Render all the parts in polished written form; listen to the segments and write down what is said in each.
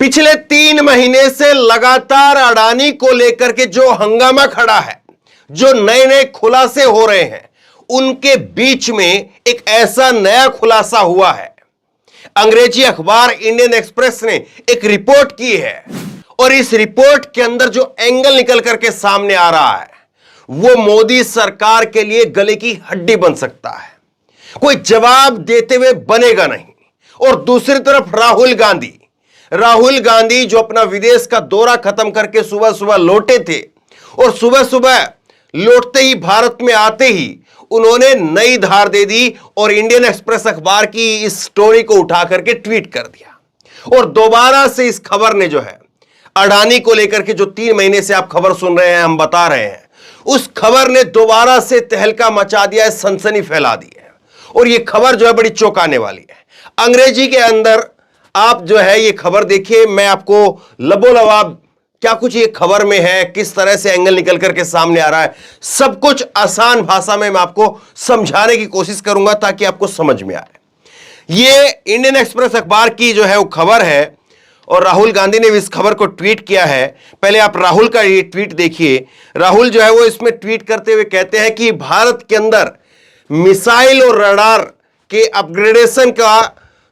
पिछले 3 महीने से लगातार अडानी को लेकर के जो हंगामा खड़ा है, जो नए नए खुलासे हो रहे हैं, उनके बीच में एक ऐसा नया खुलासा हुआ है। अंग्रेजी अखबार इंडियन एक्सप्रेस ने एक रिपोर्ट की है और इस रिपोर्ट के अंदर जो एंगल निकल करके सामने आ रहा है वो मोदी सरकार के लिए गले की हड्डी बन सकता है। कोई जवाब देते हुए बनेगा नहीं। और दूसरी तरफ राहुल गांधी जो अपना विदेश का दौरा खत्म करके सुबह सुबह लौटे थे और सुबह सुबह लौटते ही भारत में आते ही उन्होंने नई धार दे दी और इंडियन एक्सप्रेस अखबार की इस स्टोरी को उठा करके ट्वीट कर दिया। और दोबारा से इस खबर ने जो है अडानी को लेकर के जो 3 महीने से आप खबर सुन रहे हैं, हम बता रहे हैं, उस खबर ने दोबारा से तहलका मचा दिया है, सनसनी फैला दी है। और यह खबर जो है बड़ी चौंकाने वाली है। अंग्रेजी के अंदर आप जो है ये खबर देखिए, मैं आपको लबोलबाब क्या कुछ ये खबर में है, किस तरह से एंगल निकल करके सामने आ रहा है, सब कुछ आसान भाषा में मैं आपको समझाने की कोशिश करूंगा ताकि आपको समझ में आए। ये इंडियन एक्सप्रेस अखबार की जो है वो खबर है और राहुल गांधी ने भी इस खबर को ट्वीट किया है। पहले आप राहुल का ये ट्वीट देखिए। राहुल जो है वो इसमें ट्वीट करते हुए कहते हैं कि भारत के अंदर मिसाइल और रडार के अपग्रेडेशन का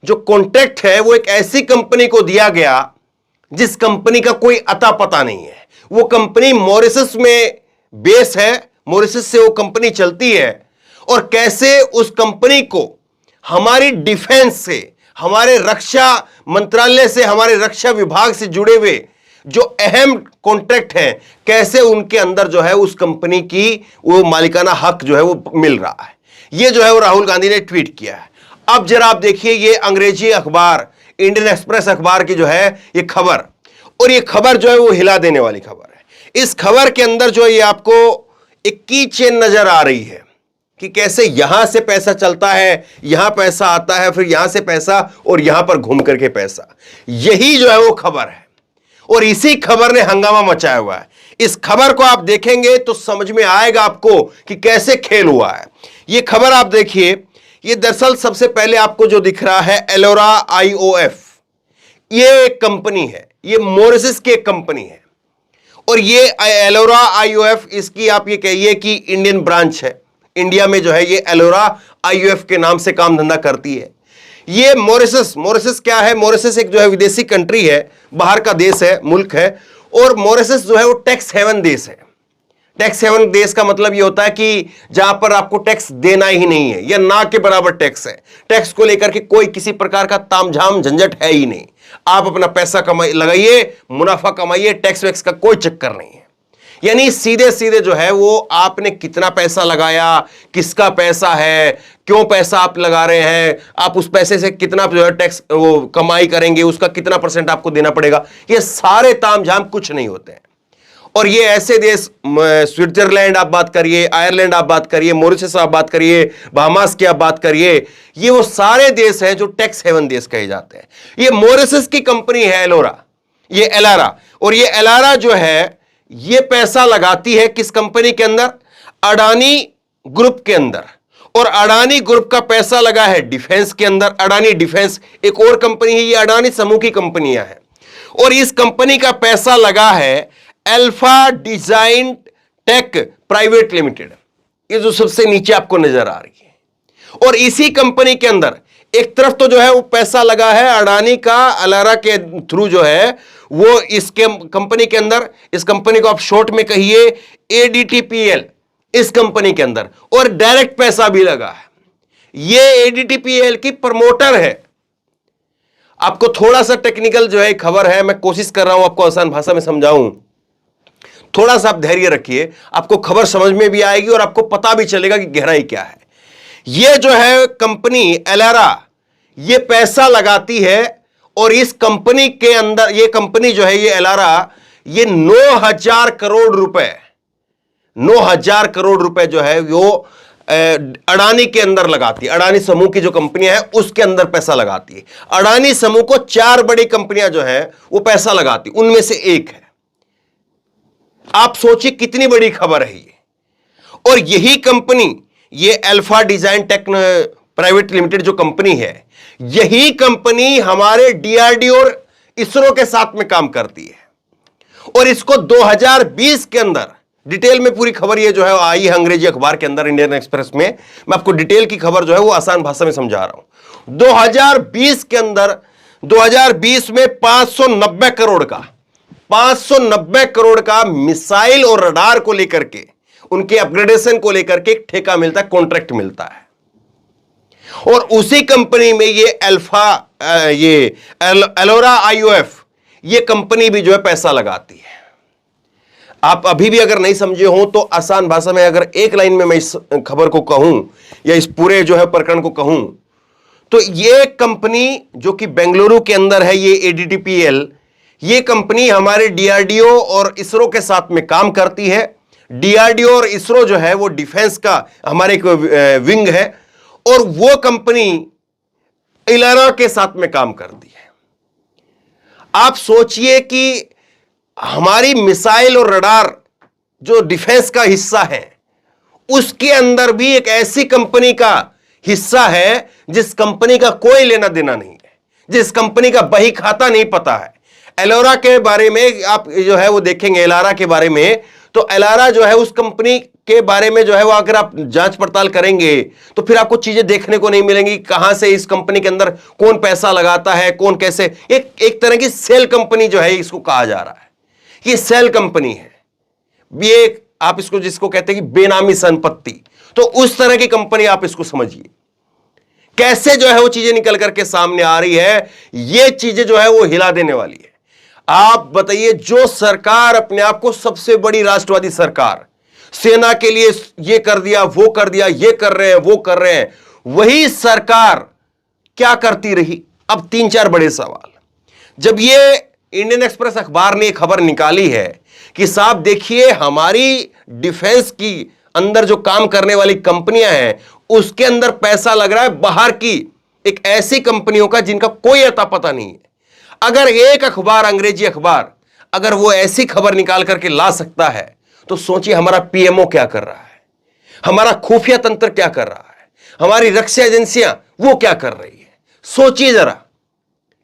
जो कॉन्ट्रैक्ट है वो एक ऐसी कंपनी को दिया गया जिस कंपनी का कोई अता पता नहीं है। वो कंपनी मॉरिशस में बेस है, मॉरिशस से वो कंपनी चलती है। और कैसे उस कंपनी को हमारी डिफेंस से, हमारे रक्षा मंत्रालय से, हमारे रक्षा विभाग से जुड़े हुए जो अहम कॉन्ट्रैक्ट है, कैसे उनके अंदर जो है उस कंपनी की वो मालिकाना हक जो है वो मिल रहा है। ये जो है वो राहुल गांधी ने ट्वीट किया है। अब जरा आप देखिए ये अंग्रेजी अखबार इंडियन एक्सप्रेस अखबार की जो है ये खबर, और ये खबर जो है वो हिला देने वाली खबर है। इस खबर के अंदर जो है ये आपको एक की चेन नजर आ रही है कि कैसे यहां से पैसा चलता है, यहां पैसा आता है, फिर यहां से पैसा और यहां पर घूम करके पैसा। यही जो है वो खबर है और इसी खबर ने हंगामा मचाया हुआ है। इस खबर को आप देखेंगे तो समझ में आएगा आपको कि कैसे खेल हुआ है। ये खबर आप देखिए, ये दरअसल सबसे पहले आपको जो दिख रहा है एलोरा IOF, ये एक कंपनी है, ये मॉरिशस की एक कंपनी है। और ये एलोरा IOF इसकी आप ये कहिए कि इंडियन ब्रांच है। इंडिया में जो है ये एलोरा IOF के नाम से काम धंधा करती है। ये मॉरिशस क्या है? मॉरिशस एक जो है विदेशी कंट्री है, बाहर का देश है, मुल्क है। और मॉरिशस जो है वो टैक्स हेवन देश है। टैक्स हेवन देश का मतलब ये होता है कि जहां पर आपको टैक्स देना ही नहीं है या ना के बराबर टैक्स है। टैक्स को लेकर के कोई किसी प्रकार का तामझाम झंझट है ही नहीं। आप अपना पैसा लगाइए, मुनाफा कमाइए, टैक्स वैक्स का कोई चक्कर नहीं है। यानी सीधे सीधे जो है वो आपने कितना पैसा लगाया, किसका पैसा है, क्यों पैसा आप लगा रहे हैं, आप उस पैसे से कितना जो है टैक्स वो कमाई करेंगे, उसका कितना % आपको देना पड़ेगा, ये सारे तामझाम कुछ नहीं होते हैं। और ये ऐसे देश, स्विट्जरलैंड आप बात करिए, आयरलैंड आप बात करिए, मॉरिशस आप बात करिए, बहामास की आप बात करिए, ये वो सारे देश हैं जो टैक्स हेवन देश कहे जाते हैं। ये मॉरिशस की कंपनी है एलोरा, ये एलारा। और ये एलारा जो है ये पैसा लगाती है किस कंपनी के अंदर? अडानी ग्रुप के अंदर। और अडानी ग्रुप का पैसा लगा है डिफेंस के अंदर। अडानी डिफेंस एक और कंपनी है, ये अडानी समूह की कंपनियां हैं। और इस कंपनी का पैसा लगा है Alpha Design Tech Private Limited, ये जो सबसे नीचे आपको नजर आ रही है। और इसी कंपनी के अंदर एक तरफ तो जो है वो पैसा लगा है अडानी का अलारा के थ्रू जो है वो इसके कंपनी के अंदर, इस कंपनी को आप शॉर्ट में कहिए ADTPL, इस कंपनी के अंदर। और डायरेक्ट पैसा भी लगा है। ये ADTPL की प्रमोटर है। आपको थोड़ा सा टेक्निकल जो है खबर है, मैं कोशिश कर रहा हूं आपको आसान भाषा में समझाऊं। थोड़ा सा आप धैर्य रखिए, आपको खबर समझ में भी आएगी और आपको पता भी चलेगा कि गहराई क्या है। ये जो है कंपनी एलारा, ये पैसा लगाती है और इस कंपनी के अंदर, ये कंपनी जो है ये एलारा, ये 9,000 करोड़ रुपए, 9,000 करोड़ रुपए जो है वो अडानी के अंदर लगाती है। अडानी समूह की जो कंपनियां हैं उसके अंदर पैसा लगाती है। अडानी समूह को 4 बड़ी कंपनियां जो है वो पैसा लगाती, उनमें से एक है। आप सोचिए कितनी बड़ी खबर है ये। और यही कंपनी, ये Alpha Design Tech Private Limited जो कंपनी है, यही कंपनी हमारे DRDO इसरो के साथ में काम करती है। और इसको 2020 के अंदर डिटेल में पूरी खबर ये जो है आई है अंग्रेजी अखबार के अंदर, इंडियन एक्सप्रेस में। मैं आपको डिटेल की खबर जो है वो आसान भाषा में समझा रहा हूं। 2020 के अंदर 2020 में 590 करोड़ का मिसाइल और रडार को लेकर के, उनके अपग्रेडेशन को लेकर के एक ठेका मिलता है, कॉन्ट्रैक्ट मिलता है। और उसी कंपनी में ये एलोरा IOF ये कंपनी भी जो है पैसा लगाती है। आप अभी भी अगर नहीं समझे हो तो आसान भाषा में अगर एक लाइन में मैं इस खबर को कहूं या इस पूरे जो है प्रकरण को कहूं तो ये कंपनी जो कि बेंगलुरु के अंदर है, ये ADTPL, ये कंपनी हमारे DRDO और इसरो के साथ में काम करती है। DRDO और इसरो जो है वो डिफेंस का हमारे एक विंग है और वो कंपनी इलारा के साथ में काम करती है। आप सोचिए कि हमारी मिसाइल और रडार जो डिफेंस का हिस्सा है उसके अंदर भी एक ऐसी कंपनी का हिस्सा है जिस कंपनी का कोई लेना देना नहीं है, जिस कंपनी का बही खाता नहीं पता है। एलोरा के बारे में आप जो है वो देखेंगे, एलारा के बारे में, तो एलारा जो है उस कंपनी के बारे में जो है वो अगर आप जांच पड़ताल करेंगे तो फिर आपको चीजें देखने को नहीं मिलेंगी, कहां से इस कंपनी के अंदर कौन पैसा लगाता है, कौन कैसे। एक तरह की सेल कंपनी जो है इसको कहा जा रहा है, ये सेल कंपनी है। ये आप इसको जिसको कहते हैं कि बेनामी संपत्ति, तो उस तरह की कंपनी आप इसको समझिए। कैसे जो है वो चीजें निकल करके सामने आ रही है, ये चीजें जो है वो हिला देने वाली है। आप बताइए, जो सरकार अपने आप को सबसे बड़ी राष्ट्रवादी सरकार, सेना के लिए ये कर दिया, वो कर दिया, ये कर रहे हैं, वो कर रहे हैं, वही सरकार क्या करती रही? अब 3-4 बड़े सवाल। जब ये इंडियन एक्सप्रेस अखबार ने खबर निकाली है कि साहब देखिए हमारी डिफेंस की अंदर जो काम करने वाली कंपनियां हैं उसके अंदर पैसा लग रहा है बाहर की एक ऐसी कंपनियों का जिनका कोई अता पता नहीं है। अगर एक अखबार, अंग्रेजी अखबार, अगर वो ऐसी खबर निकाल करके ला सकता है तो सोचिए हमारा PMO क्या कर रहा है, हमारा खुफिया तंत्र क्या कर रहा है, हमारी रक्षा एजेंसियां वो क्या कर रही है। सोचिए जरा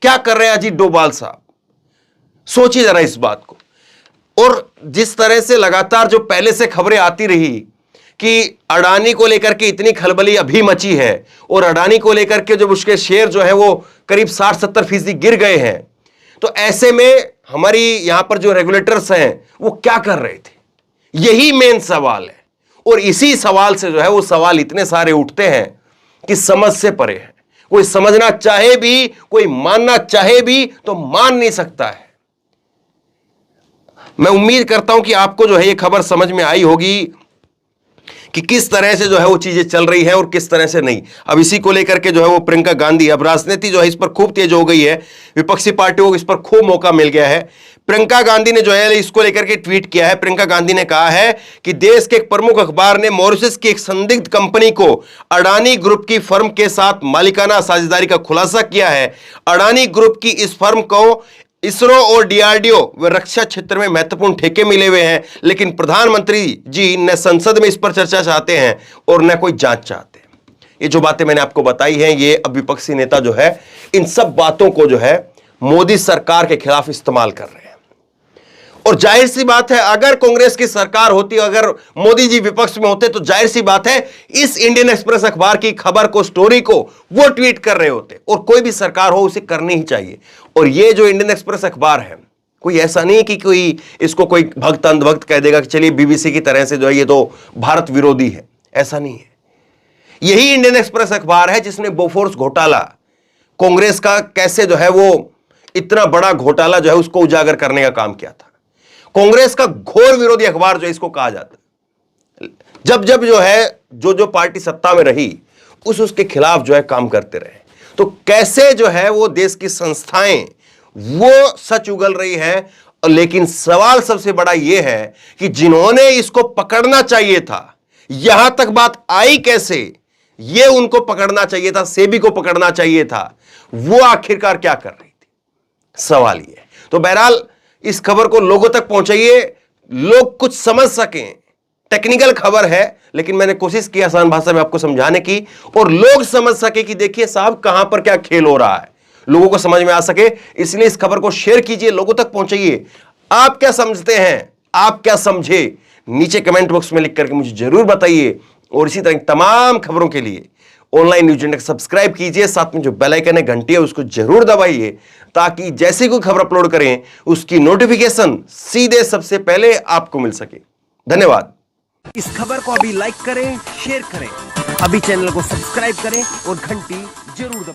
क्या कर रहे हैं अजीत डोभाल साहब, सोचिए जरा इस बात को। और जिस तरह से लगातार जो पहले से खबरें आती रही कि अडानी को लेकर के इतनी खलबली अभी मची है और अडानी को लेकर के जब उसके शेयर जो है वो करीब 60-70% गिर गए हैं, तो ऐसे में हमारी यहां पर जो रेगुलेटर्स हैं वो क्या कर रहे थे, यही मेन सवाल है। और इसी सवाल से जो है वो सवाल इतने सारे उठते हैं कि समझ से परे है। कोई समझना चाहे भी, कोई मानना चाहे भी तो मान नहीं सकता है। मैं उम्मीद करता हूं कि आपको जो है ये खबर समझ में आई होगी कि किस तरह से जो है वो चीजें चल रही है और किस तरह से नहीं। अब इसी को लेकर के जो है वो प्रियंका गांधी, अब राजनीति जो है इस पर खूब तेज हो गई है, विपक्षी पार्टियों को इस पर खूब मौका मिल गया है। प्रियंका गांधी ने जो है इसको लेकर के ट्वीट किया है। प्रियंका गांधी ने कहा है कि देश के एक प्रमुख अखबार ने मॉरिशस की एक संदिग्ध कंपनी को अडानी ग्रुप की फर्म के साथ मालिकाना साझेदारी का खुलासा किया है। अडानी ग्रुप की इस फर्म को इसरो और DRDO व रक्षा क्षेत्र में महत्वपूर्ण ठेके मिले हुए हैं, लेकिन प्रधानमंत्री जी न संसद में इस पर चर्चा चाहते हैं और न कोई जांच चाहते हैं। ये जो बातें मैंने आपको बताई हैं, ये अब विपक्षी नेता जो है इन सब बातों को जो है मोदी सरकार के खिलाफ इस्तेमाल कर रहे हैं। और जाहिर सी बात है, अगर कांग्रेस की सरकार होती, अगर मोदी जी विपक्ष में होते, तो जाहिर सी बात है इस इंडियन एक्सप्रेस अखबार की खबर को, स्टोरी को वो ट्वीट कर रहे होते। और कोई भी सरकार हो उसे करनी ही चाहिए। और ये जो इंडियन एक्सप्रेस अखबार है, कोई ऐसा नहीं कि कोई इसको कोई भक्त अंधभक्त कह देगा कि चलिए BBC की तरह से जो है ये तो भारत विरोधी है, ऐसा नहीं है। यही इंडियन एक्सप्रेस अखबार है जिसने बोफोर्स घोटाला, कांग्रेस का कैसे जो है वो इतना बड़ा घोटाला जो है उसको उजागर करने का काम किया था। कांग्रेस का घोर विरोधी अखबार जो है इसको कहा जाता है। जब जब जो है जो पार्टी सत्ता में रही उसके खिलाफ जो है काम करते रहे। तो कैसे जो है वो देश की संस्थाएं वो सच उगल रही है। लेकिन सवाल सबसे बड़ा यह है कि जिन्होंने इसको पकड़ना चाहिए था, यहां तक बात आई कैसे, ये उनको पकड़ना चाहिए था, सेबी को पकड़ना चाहिए था, वो आखिरकार क्या कर रही थी, सवाल ये। तो बहरहाल इस खबर को लोगों तक पहुंचाइए, लोग कुछ समझ सकें। टेक्निकल खबर है लेकिन मैंने कोशिश की आसान भाषा में आपको समझाने की, और लोग समझ सके कि देखिए साहब कहां पर क्या खेल हो रहा है। लोगों को समझ में आ सके, इसलिए इस खबर को शेयर कीजिए, लोगों तक पहुंचाइए। आप क्या समझते हैं, आप क्या समझे, नीचे कमेंट बॉक्स में लिख करके मुझे जरूर बताइए। और इसी तरह तमाम खबरों के लिए ऑनलाइन न्यूज इंडिया सब्सक्राइब कीजिए, साथ में जो बेल आइकन है, घंटी है, उसको जरूर दबाइए, ताकि जैसे कोई खबर अपलोड करें उसकी नोटिफिकेशन सीधे सबसे पहले आपको मिल सके। धन्यवाद। इस खबर को अभी लाइक करें, शेयर करें, अभी चैनल को सब्सक्राइब करें और घंटी जरूर दबाएं।